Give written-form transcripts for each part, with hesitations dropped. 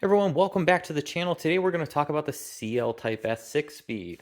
Everyone, welcome back to the channel. Today we're going to talk about the CL Type S 6-speed.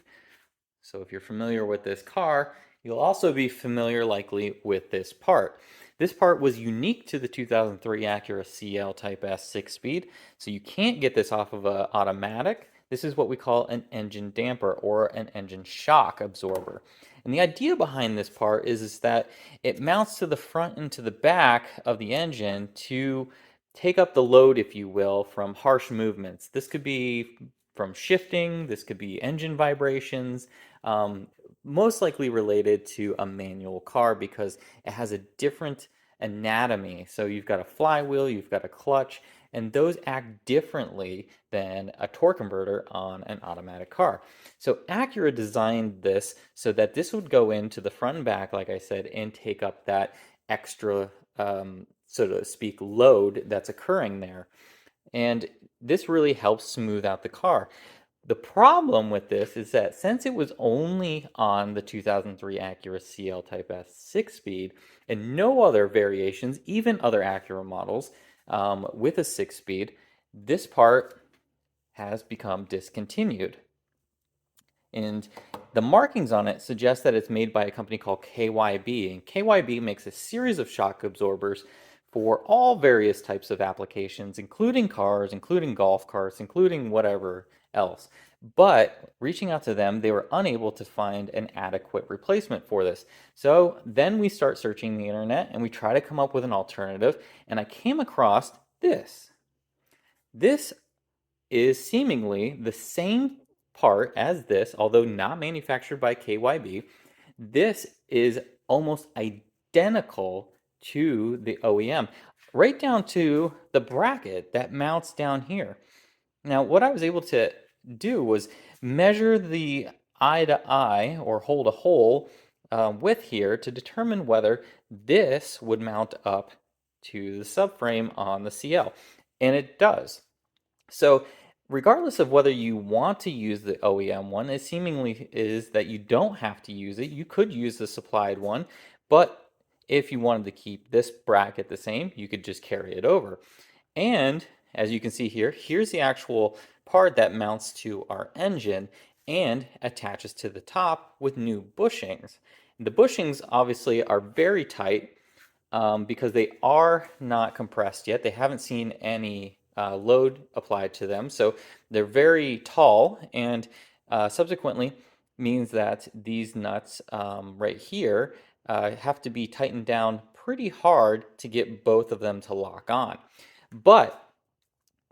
So if you're familiar with this car, you'll also be familiar likely with this part. This part was unique to the 2003 Acura CL Type S 6-speed, so you can't get this off of an automatic. This is what we call an engine damper or an engine shock absorber. And the idea behind this part is that it mounts to the front and to the back of the engine to take up the load, if you will, from harsh movements. This could be from shifting, this could be engine vibrations, um, most likely related to a manual car because it has a different anatomy. So you've got a flywheel, you've got a clutch, and those act differently than a torque converter on an automatic car. So Acura designed this so that this would go into the front and back, like I said, and take up that extra, so to speak, load that's occurring there. And this really helps smooth out the car. The problem with this is that since it was only on the 2003 Acura CL Type S 6-speed and no other variations, even other Acura models with a 6-speed, this part has become discontinued. And the markings on it suggest that it's made by a company called KYB. And KYB makes a series of shock absorbers for all various types of applications, including cars, including golf carts, including whatever else. But reaching out to them, they were unable to find an adequate replacement for this. So then we start searching the internet and we try to come up with an alternative. And I came across this. This is seemingly the same part as this, although not manufactured by KYB. This is almost identical to the OEM, right down to the bracket that mounts down here. Now, what I was able to do was measure the eye to eye or hole to hole width here to determine whether this would mount up to the subframe on the CL, and it does. So regardless of whether you want to use the OEM one, it seemingly is that you don't have to use it. You could use the supplied one, but if you wanted to keep this bracket the same, you could just carry it over. And as you can see here, here's the actual part that mounts to our engine and attaches to the top with new bushings. The bushings obviously are very tight because they are not compressed yet. They haven't seen any load applied to them. So they're very tall and subsequently means that these nuts right here have to be tightened down pretty hard to get both of them to lock on. But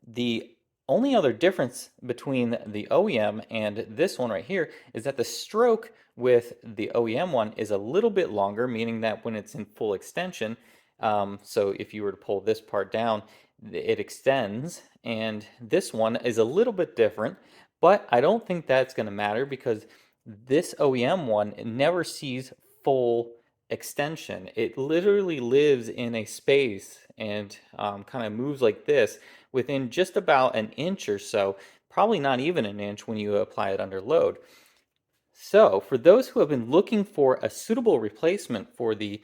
the only other difference between the OEM and this one right here is that the stroke with the OEM one is a little bit longer, meaning that when it's in full extension, so if you were to pull this part down, it extends, and this one is a little bit different, but I don't think that's going to matter because this OEM one never sees full extension. It literally lives in a space and kind of moves like this within just about an inch or so, probably not even an inch when you apply it under load. So for those who have been looking for a suitable replacement for the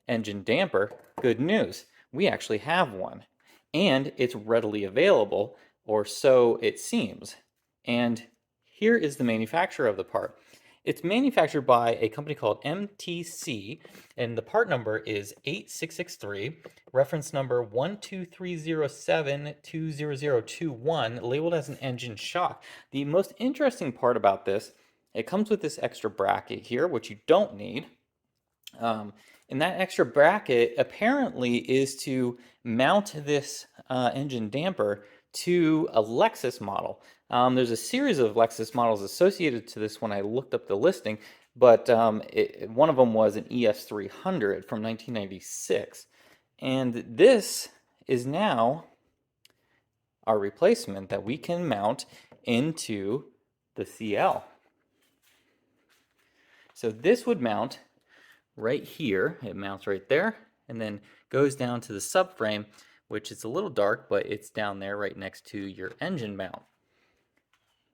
engine damper, good news. We actually have one. And it's readily available, or so it seems. And here is the manufacturer of the part. It's manufactured by a company called MTC, and the part number is 8663, reference number 12307-20021, labeled as an engine shock. The most interesting part about this, it comes with this extra bracket here, which you don't need. And that extra bracket apparently is to mount this engine damper to a Lexus model. There's a series of Lexus models associated to this when I looked up the listing, but one of them was an ES300 from 1996. And this is now our replacement that we can mount into the CL. So this would mount right here. It mounts right there and then goes down to the subframe, which is a little dark, but it's down there right next to your engine mount.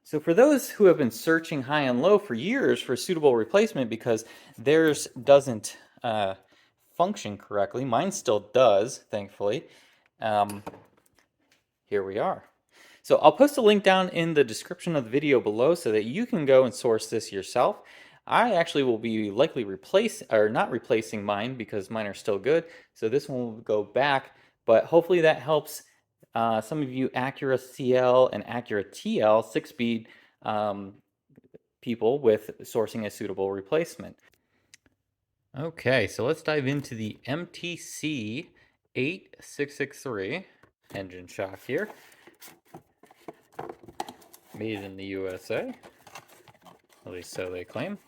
So for those who have been searching high and low for years for a suitable replacement because theirs doesn't function correctly, mine still does, thankfully, here we are. So I'll post a link down in the description of the video below so that you can go and source this yourself. I actually will be likely not replacing mine because mine are still good. So this one will go back, but hopefully that helps some of you Acura CL and Acura TL 6-speed people with sourcing a suitable replacement. Okay, so let's dive into the MTC 8663 engine shock here. Made in the USA, at least so they claim.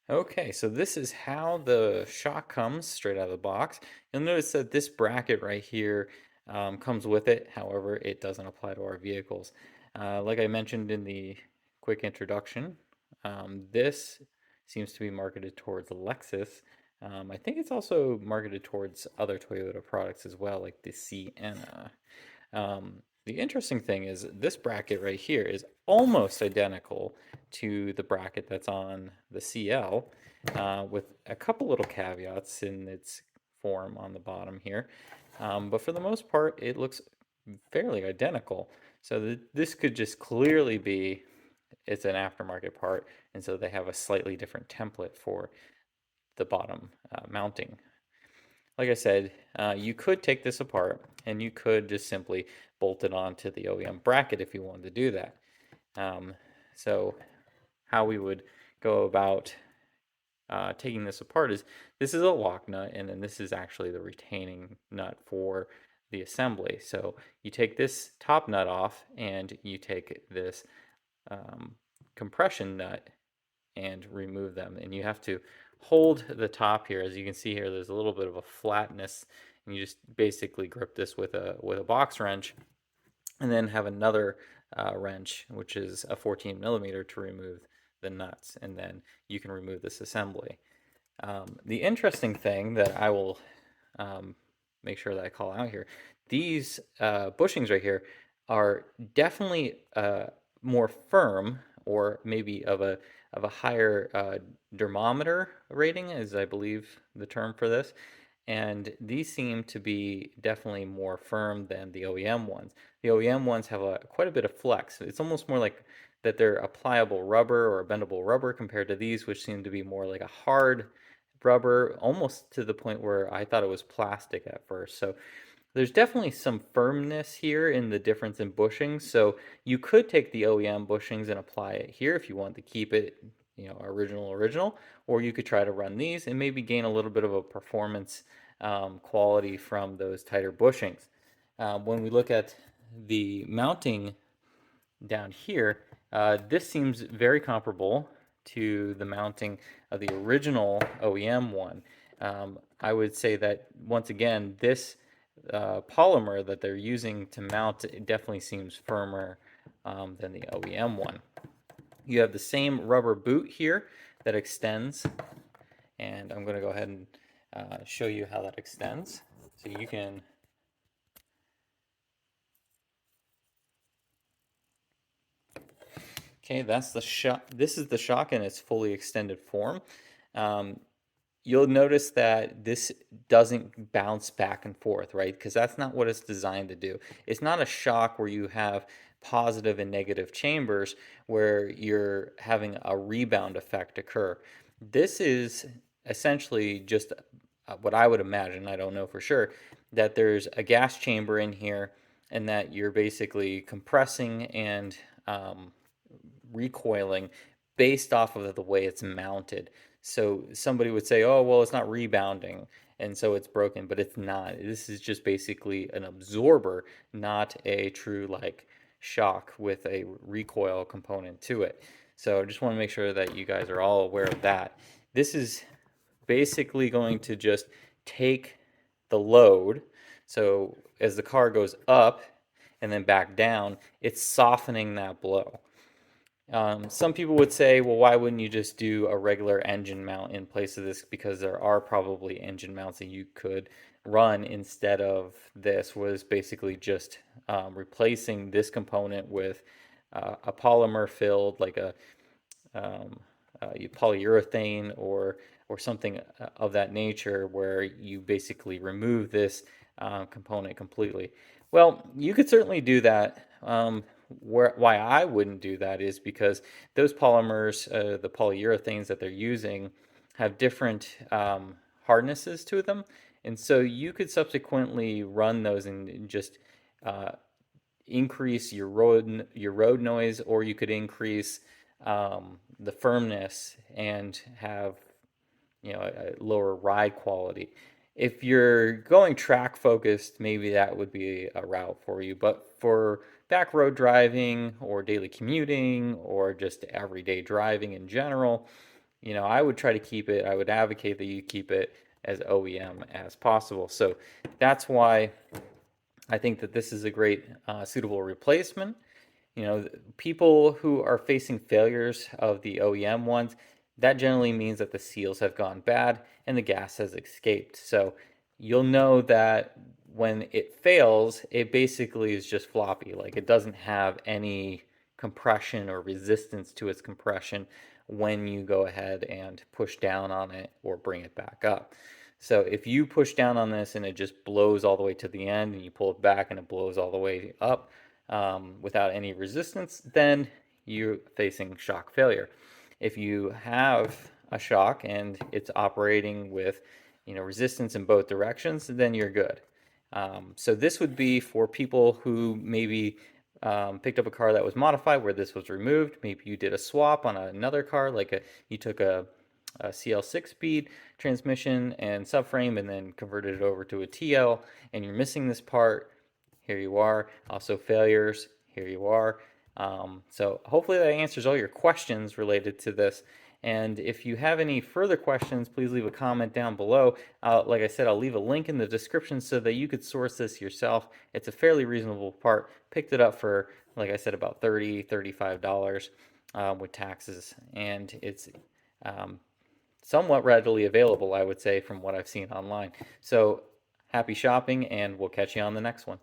Okay, so this is how the shock comes straight out of the box. You'll notice that this bracket right here comes with it. However, it doesn't apply to our vehicles. Like I mentioned in the quick introduction, this seems to be marketed towards Lexus. I think it's also marketed towards other Toyota products as well, like the Sienna. The interesting thing is this bracket right here is almost identical to the bracket that's on the CL, with a couple little caveats in its form on the bottom here. But for the most part, it looks fairly identical. So this could just clearly be it's an aftermarket part, and so they have a slightly different template for the bottom mounting. Like I said, you could take this apart and you could just simply bolt it onto the OEM bracket if you wanted to do that. So how we would go about taking this apart is this is a lock nut, and then this is actually the retaining nut for the assembly. So you take this top nut off and you take this compression nut and remove them. And you have to hold the top here. As you can see here, there's a little bit of a flatness, and you just basically grip this with a box wrench, and then have another wrench, which is a 14 millimeter, to remove the nuts, and then you can remove this assembly. The interesting thing that I will make sure that I call out here, these bushings right here are definitely more firm, or maybe of a higher dermometer rating, is I believe the term for this. And these seem to be definitely more firm than the OEM ones. The OEM ones have quite a bit of flex. It's almost more like that they're a pliable rubber or a bendable rubber, compared to these, which seem to be more like a hard rubber, almost to the point where I thought it was plastic at first. So there's definitely some firmness here in the difference in bushings. So you could take the OEM bushings and apply it here if you want to keep it, original, or you could try to run these and maybe gain a little bit of a performance quality from those tighter bushings. When we look at the mounting down here, this seems very comparable to the mounting of the original OEM one. I would say that once again, this polymer that they're using to mount it definitely seems firmer than the OEM one. You have the same rubber boot here that extends, and I'm going to go ahead and show you how that extends. So you can Okay, that's the shock. This is the shock in its fully extended form. Um, you'll notice that this doesn't bounce back and forth, right? Because that's not what it's designed to do. It's not a shock where you have positive and negative chambers where you're having a rebound effect occur. This is essentially just what I would imagine, I don't know for sure, that there's a gas chamber in here and that you're basically compressing and recoiling based off of the way it's mounted. So somebody would say, oh, well, it's not rebounding, and so it's broken, but it's not. This is just basically an absorber, not a true like shock with a recoil component to it. So I just want to make sure that you guys are all aware of that. This is basically going to just take the load. So as the car goes up and then back down, it's softening that blow. Some people would say, well, why wouldn't you just do a regular engine mount in place of this? Because there are probably engine mounts that you could run instead of this, was basically just replacing this component with a polymer filled, like a polyurethane or or something of that nature where you basically remove this component completely. Well, you could certainly do that. Why I wouldn't do that is because those polymers, the polyurethanes that they're using, have different hardnesses to them, and so you could subsequently run those and just uh, increase your road noise, or you could increase the firmness and have a lower ride quality. If you're going track focused, maybe that would be a route for you. But for back road driving or daily commuting or just everyday driving in general, I would try to keep it, I would advocate that you keep it as OEM as possible. So that's why I think that this is a great suitable replacement. People who are facing failures of the OEM ones, that generally means that the seals have gone bad and the gas has escaped. So you'll know that when it fails, it basically is just floppy. Like it doesn't have any compression or resistance to its compression when you go ahead and push down on it or bring it back up. So if you push down on this and it just blows all the way to the end and you pull it back and it blows all the way up, without any resistance, then you're facing shock failure. If you have a shock and it's operating with resistance in both directions, then you're good. So this would be for people who maybe picked up a car that was modified where this was removed. Maybe you did a swap on another car, you took a CL 6-speed transmission and subframe and then converted it over to a TL, and you're missing this part. Here you are. Also failures. Here you are. So hopefully that answers all your questions related to this. And if you have any further questions, please leave a comment down below. Like I said, I'll leave a link in the description so that you could source this yourself. It's a fairly reasonable part. Picked it up for, like I said, about $35 with taxes. And it's somewhat readily available, I would say, from what I've seen online. So happy shopping, and we'll catch you on the next one.